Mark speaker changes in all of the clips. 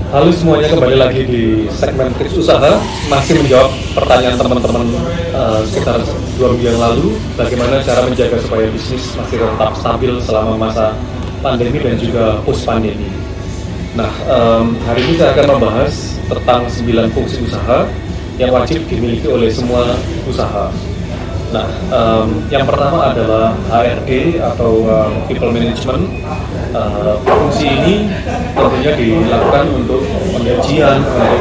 Speaker 1: Halo semuanya, kembali lagi di segmen tips usaha. Masih menjawab pertanyaan teman-teman sekitar 2 minggu yang lalu, bagaimana cara menjaga supaya bisnis masih tetap stabil selama masa pandemi dan juga post pandemi. Nah, hari ini saya akan membahas tentang 9 fungsi usaha yang wajib dimiliki oleh semua usaha. Nah, yang pertama adalah HRD atau People Management. Fungsi ini tentunya dilakukan untuk penggajian, untuk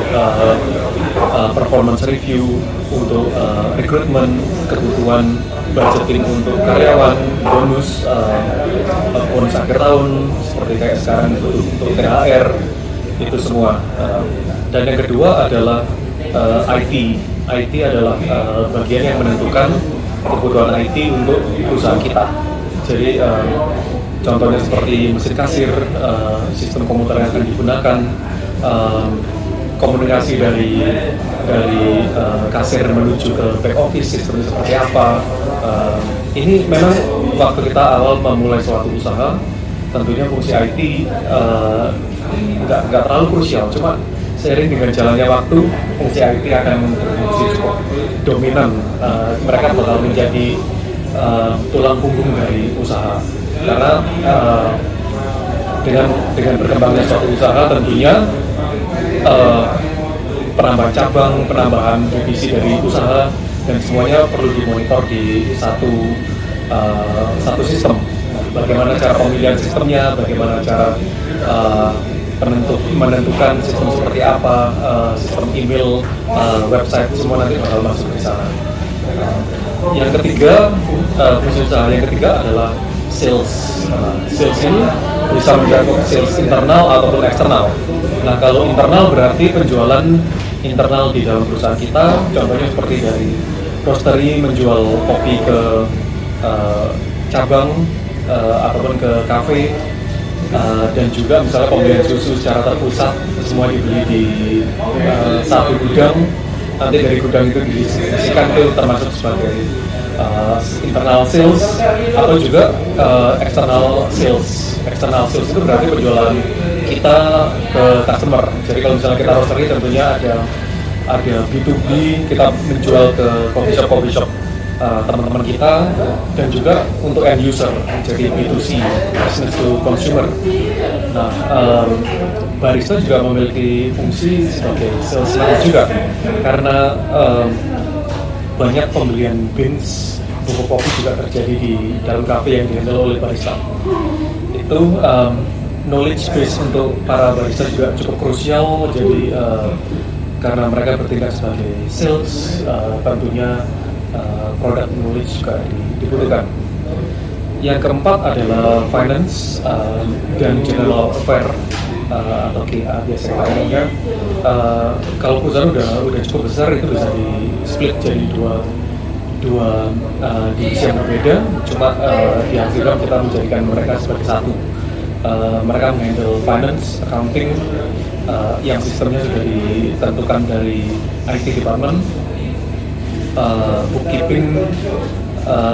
Speaker 1: performance review, untuk rekrutmen, kebutuhan budgeting untuk karyawan, bonus akhir tahun, seperti kayak sekarang untuk THR, itu semua. Dan yang kedua adalah IT. IT adalah bagian yang menentukan kebutuhan IT untuk perusahaan kita. Jadi contohnya seperti mesin kasir, sistem komputer yang akan digunakan, komunikasi dari kasir menuju ke back office, sistemnya seperti apa. Ini memang waktu kita awal memulai suatu usaha, tentunya fungsi IT nggak terlalu krusial, cuma seiring dengan jalannya waktu, fungsi IT akan berfungsi cukup dominan. Mereka bakal menjadi tulang punggung dari usaha. Karena dengan berkembangnya suatu usaha, tentunya penambahan cabang, penambahan divisi dari usaha, dan semuanya perlu dimonitor di satu sistem. Bagaimana cara pemilihan sistemnya, bagaimana cara menentukan sistem seperti apa, sistem email, website, semua nanti bakal masuk di sana. Yang ketiga, fungsi usaha yang ketiga adalah sales. Sales ini bisa mencakup sales internal ataupun eksternal. Nah, kalau internal berarti penjualan internal di dalam perusahaan kita, contohnya seperti dari roastery menjual kopi ke cabang ataupun ke kafe. Dan juga misalnya pembelian susu secara terpusat, semua dibeli di satu gudang, nanti dari gudang itu didistribusikan, itu termasuk sebagai internal sales. Atau juga external sales. External sales itu berarti penjualan kita ke customer. Jadi kalau misalnya kita roastery, tentunya ada B2B, kita menjual ke coffee shop teman-teman kita, dan juga untuk end user, jadi B2C, business to consumer. Nah, barista juga memiliki fungsi sebagai sales juga, karena banyak pembelian beans, bubuk kopi juga terjadi di dalam kafe yang dihandle oleh barista. Itu knowledge base untuk para barista juga cukup krusial, jadi karena mereka bertindak sebagai sales, tentunya product knowledge juga dibutuhkan. Yang keempat adalah finance dan general affair atau GA biasanya namanya. Kalau perusahaan udah cukup besar, itu bisa di split jadi dua divisi yang berbeda. Cuma dihasilkan kita menjadikan mereka sebagai satu. Mereka menghandle finance, accounting, yang sistemnya sudah ditentukan dari IT department, bookkeeping,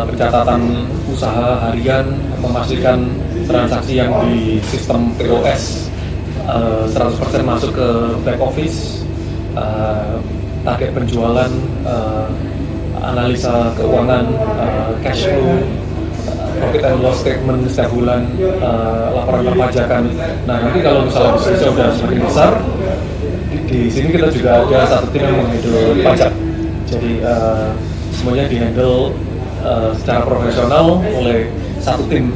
Speaker 1: pencatatan usaha harian, memastikan transaksi yang di sistem POS 100% masuk ke back office, target penjualan, analisa keuangan, cash flow, profit and loss statement setiap bulan, laporan perpajakan. Nah, nanti kalau misalnya bisnisnya sudah semakin besar, di sini kita juga ada satu tim yang menghandle pajak. Jadi semuanya dihandle secara profesional oleh satu tim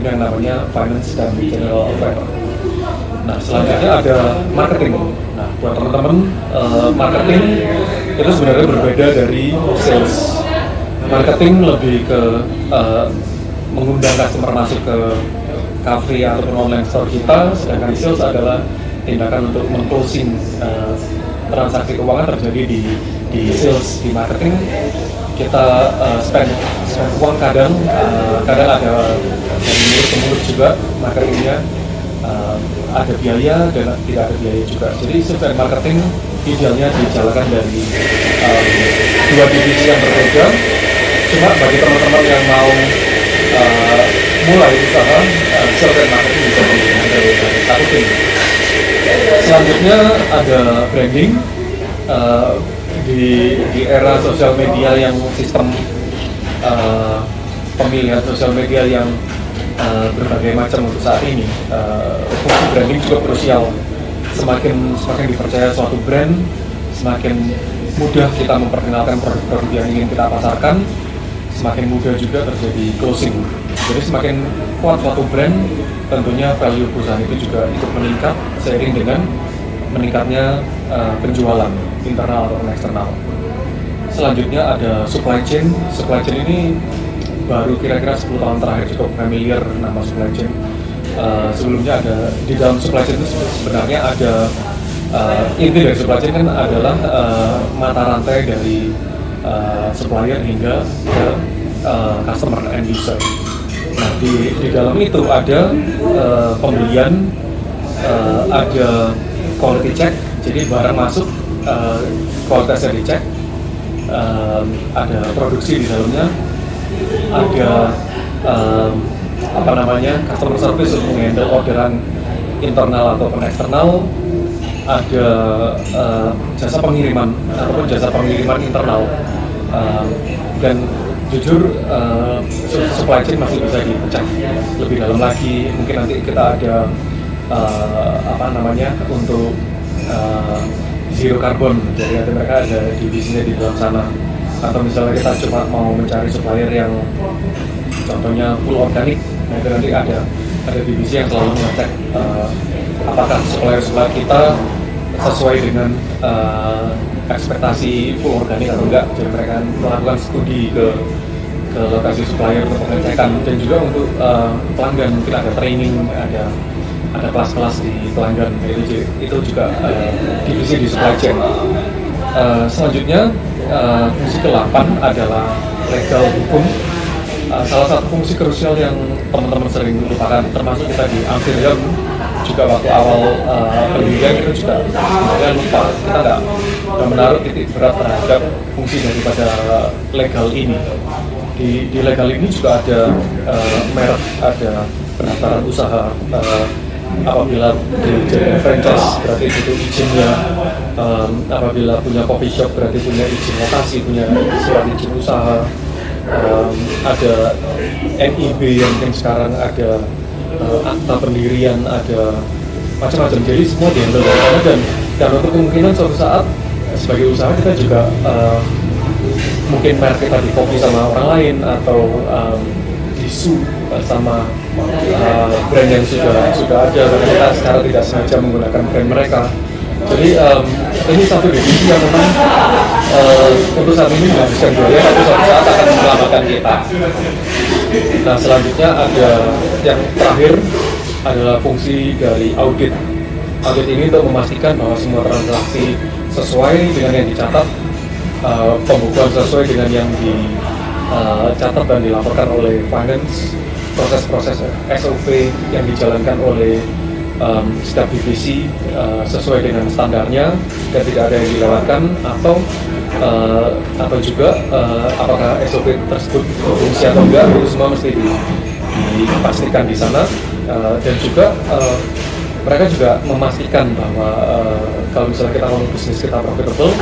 Speaker 1: yang namanya finance dan general affair. Nah, selanjutnya ada marketing. Nah, buat teman-teman, marketing itu sebenarnya berbeda dari sales. Marketing lebih ke mengundang customer masuk ke cafe ataupun online store kita, sedangkan sales adalah tindakan untuk meng-closing transaksi keuangan terjadi di sales. Di marketing kita spend uang, kadang ada dari mulut ke mulut juga marketingnya, ada biaya dan tidak ada biaya juga. Jadi sales dan marketing idealnya dijalankan dari dua divisi yang berbeda. Cuma bagi teman-teman yang mau mulai usaha, sales dan marketing bisa dari satu tim. Selanjutnya ada branding. Di era sosial media yang sistem pemilihan sosial media yang berbagai macam untuk saat ini, fungsi branding juga krusial. Semakin dipercaya suatu brand, semakin mudah kita memperkenalkan produk-produk yang ingin kita pasarkan, semakin mudah juga terjadi closing. Jadi semakin kuat suatu brand, tentunya value perusahaan itu juga ikut meningkat seiring dengan meningkatnya penjualan internal ataupun eksternal. Selanjutnya ada supply chain. Supply chain ini baru kira-kira 10 tahun terakhir cukup familiar nama supply chain. Sebelumnya ada di dalam supply chain itu sebenarnya ada inti dari supply chain kan adalah mata rantai dari supplier hingga ke customer end user. Nah di dalam itu ada pembelian, ada quality check, jadi barang masuk kualitasnya dicek, ada produksi di dalamnya, ada customer service untuk menghandle orderan internal ataupun eksternal, ada jasa pengiriman ataupun jasa pengiriman internal, dan jujur supply chain masih bisa dipecah lebih dalam lagi. Mungkin nanti kita ada untuk zero carbon, jadi mereka ada divisinya di dalam sana. Atau misalnya kita cuma mau mencari supplier yang contohnya full organik, nah itu nanti ada divisi yang selalu mengecek apakah supplier kita sesuai dengan ekspektasi full organik atau enggak. Jadi mereka melakukan studi ke lokasi supplier untuk pengecekan, dan juga untuk pelanggan mungkin ada training, ada kelas-kelas di pelanggan. Itu juga divisi di supply chain. Selanjutnya fungsi ke-8 adalah legal hukum. Salah satu fungsi krusial yang teman-teman sering lupakan, termasuk kita di Amsterdam juga waktu awal pendidikan, itu juga kita lupa, kita nggak menaruh titik berat terhadap fungsi daripada legal ini. Di legal ini juga ada merek, ada pendaftaran usaha. Apabila dijadikan franchise berarti itu izinnya, apabila punya coffee shop berarti punya izin lokasi, punya surat izin usaha, ada NIB yang mungkin sekarang ada akta pendirian, ada macam-macam. Jadi semua dihandle dari sana, dan untuk kemungkinan suatu saat sebagai usaha kita juga mungkin merek kita di copy sama orang lain, atau disu sama brand yang sudah ada karena kita secara tidak sengaja menggunakan brand mereka. Jadi ini satu divisi yang memang untuk saat ini menghabiskan biaya, tapi suatu saat akan menyelamatkan kita. Nah selanjutnya ada yang terakhir adalah fungsi dari audit. Audit ini untuk memastikan bahwa semua transaksi sesuai dengan yang dicatat, pembukuan sesuai dengan yang dicatat dan dilaporkan oleh finance, proses-proses SOP yang dijalankan oleh setiap divisi sesuai dengan standarnya dan tidak ada yang dilewatkan, atau juga apakah SOP tersebut berfungsi atau enggak, itu semua mesti dipastikan di sana. Dan juga mereka juga memastikan bahwa kalau misalnya kita mau bisnis kita profitable,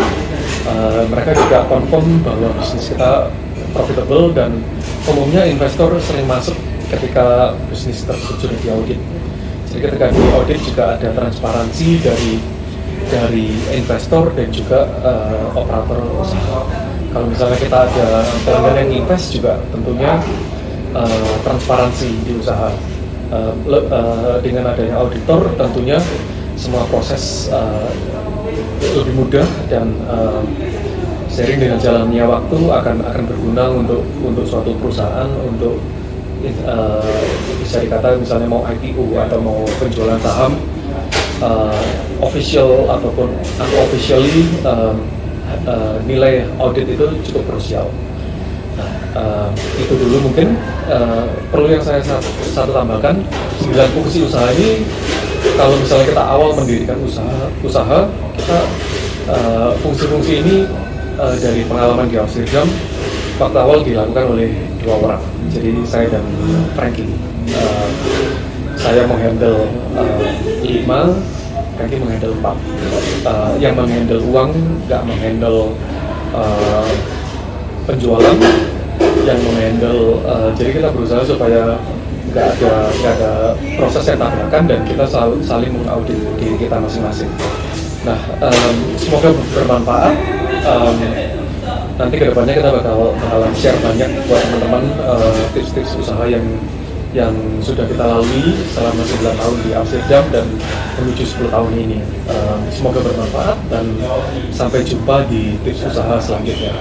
Speaker 1: mereka juga confirm bahwa bisnis kita profitable, dan umumnya investor sering masuk ketika bisnis tersebut sudah diaudit. Jadi ketika diaudit juga ada transparansi dari investor dan juga operator usaha. Kalau misalnya kita ada pelanggan yang invest, juga tentunya transparansi di usaha. Dengan adanya auditor tentunya semua proses lebih mudah, dan seiring dengan jalannya waktu akan berguna untuk suatu perusahaan, untuk bisa dikata misalnya mau IPO atau mau penjualan saham, official ataupun unofficially, nilai audit itu cukup krusial. Itu dulu mungkin. Perlu yang saya satu tambahkan, 9 fungsi usaha ini, kalau misalnya kita awal mendirikan usaha kita fungsi-fungsi ini dari pengalaman di Amsterdam, waktu awal dilakukan oleh 2 orang. Jadi saya dan Frankie, saya menghandle 5, Frankie menghandle 4, yang menghandle uang, nggak menghandle penjualan, yang menghandle, jadi kita berusaha supaya nggak ada proses yang tabrakan dan kita saling mengaudit diri kita masing-masing. Nah, semoga bermanfaat. Nanti kedepannya kita bakalan share banyak buat teman-teman tips-tips usaha yang sudah kita lalui selama 9 tahun di Amsterdam dan menuju 10 tahun ini. Semoga bermanfaat dan sampai jumpa di tips usaha selanjutnya.